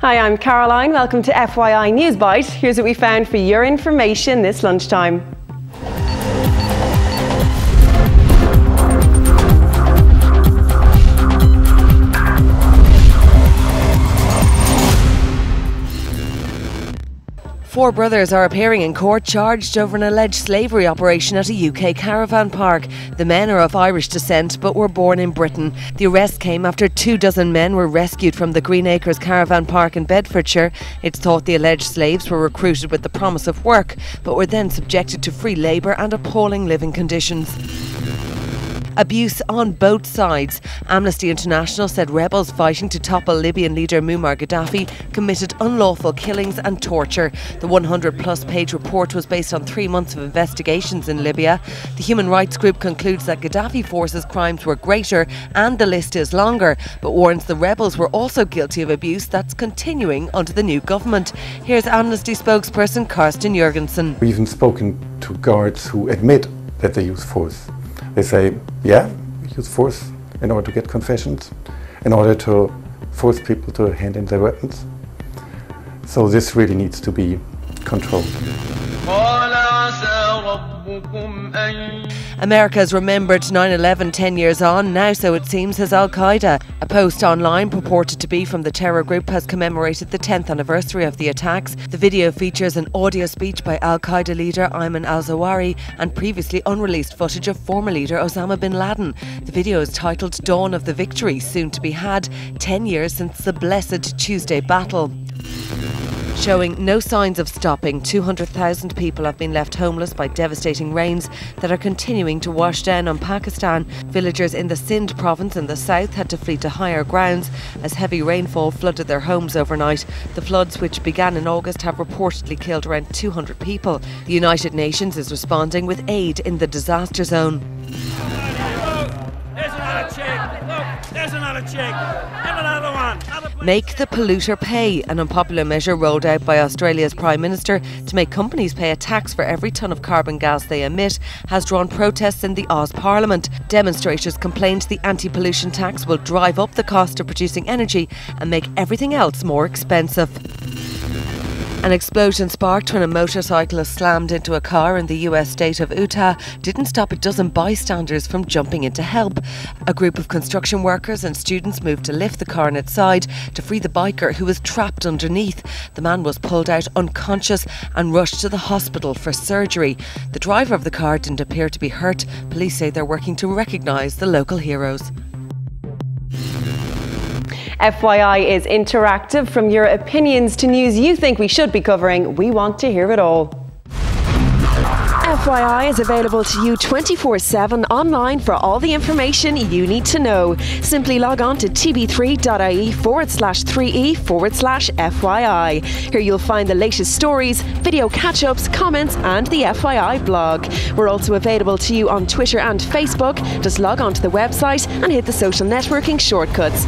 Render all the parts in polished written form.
Hi, I'm Caroline. Welcome to FYI Newsbyte. Here's what we found for your information this lunchtime. Four brothers are appearing in court charged over an alleged slavery operation at a UK caravan park. The men are of Irish descent but were born in Britain. The arrest came after 24 men were rescued from the Greenacres caravan park in Bedfordshire. It's thought the alleged slaves were recruited with the promise of work but were then subjected to free labour and appalling living conditions. Abuse on both sides. Amnesty International said rebels fighting to topple Libyan leader Muammar Gaddafi committed unlawful killings and torture. The 100-plus page report was based on 3 months of investigations in Libya. The human rights group concludes that Gaddafi forces' crimes were greater and the list is longer, but warns the rebels were also guilty of abuse that's continuing under the new government. Here's Amnesty spokesperson Karsten Jurgensen. We've even spoken to guards who admit that they use force. They say, yeah, we use force in order to get confessions, in order to force people to hand in their weapons. So this really needs to be controlled. America's remembered 9/11 10 years on, now so it seems has Al-Qaeda. A post online purported to be from the terror group has commemorated the 10th anniversary of the attacks. The video features an audio speech by Al-Qaeda leader Ayman al-Zawahiri and previously unreleased footage of former leader Osama bin Laden. The video is titled Dawn of the Victory, soon to be had, 10 years since the Blessed Tuesday battle. Showing no signs of stopping, 200,000 people have been left homeless by devastating rains that are continuing to wash down on Pakistan. Villagers in the Sindh province in the south had to flee to higher grounds as heavy rainfall flooded their homes overnight. The floods, which began in August, have reportedly killed around 200 people. The United Nations is responding with aid in the disaster zone. There's another chick. And another one. Make the polluter pay, an unpopular measure rolled out by Australia's Prime Minister to make companies pay a tax for every tonne of carbon gas they emit, has drawn protests in the Oz Parliament. Demonstrators complained the anti-pollution tax will drive up the cost of producing energy and make everything else more expensive. An explosion sparked when a motorcyclist slammed into a car in the US state of Utah didn't stop a dozen bystanders from jumping in to help. A group of construction workers and students moved to lift the car on its side to free the biker who was trapped underneath. The man was pulled out unconscious and rushed to the hospital for surgery. The driver of the car didn't appear to be hurt. Police say they're working to recognise the local heroes. FYI is interactive. From your opinions to news you think we should be covering, we want to hear it all. FYI is available to you 24/7 online for all the information you need to know. Simply log on to tv3.ie/3e/FYI. Here you'll find the latest stories, video catch-ups, comments and the FYI blog. We're also available to you on Twitter and Facebook. Just log on to the website and hit the social networking shortcuts.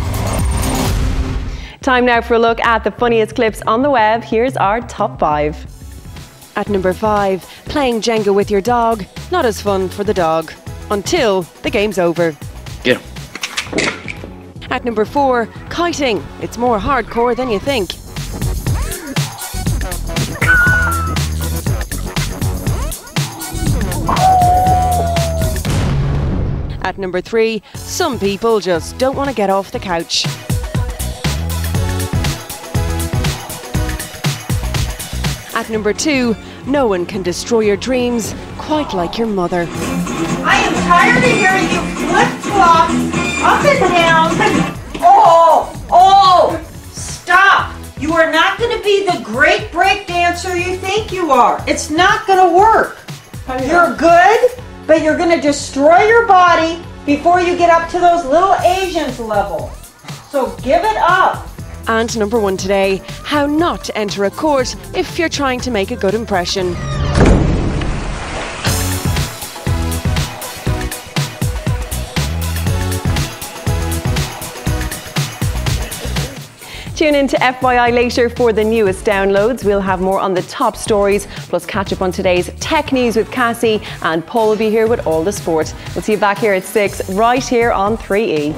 Time now for a look at the funniest clips on the web. Here's our top 5. At number 5, playing Jenga with your dog, not as fun for the dog. Until the game's over. Get him. At number 4, kiting. It's more hardcore than you think. At number 3, some people just don't want to get off the couch. At number 2, no one can destroy your dreams quite like your mother. I am tired of hearing you flip-flop up and down. Oh, stop. You are not going to be the great break dancer you think you are. It's not going to work. You're good, but you're going to destroy your body before you get up to those little Asians level. So give it up. And number 1 today, how not to enter a court if you're trying to make a good impression. Tune in to FYI later for the newest downloads. We'll have more on the top stories, plus catch up on today's tech news with Cassie, and Paul will be here with all the sport. We'll see you back here at 6, right here on 3E.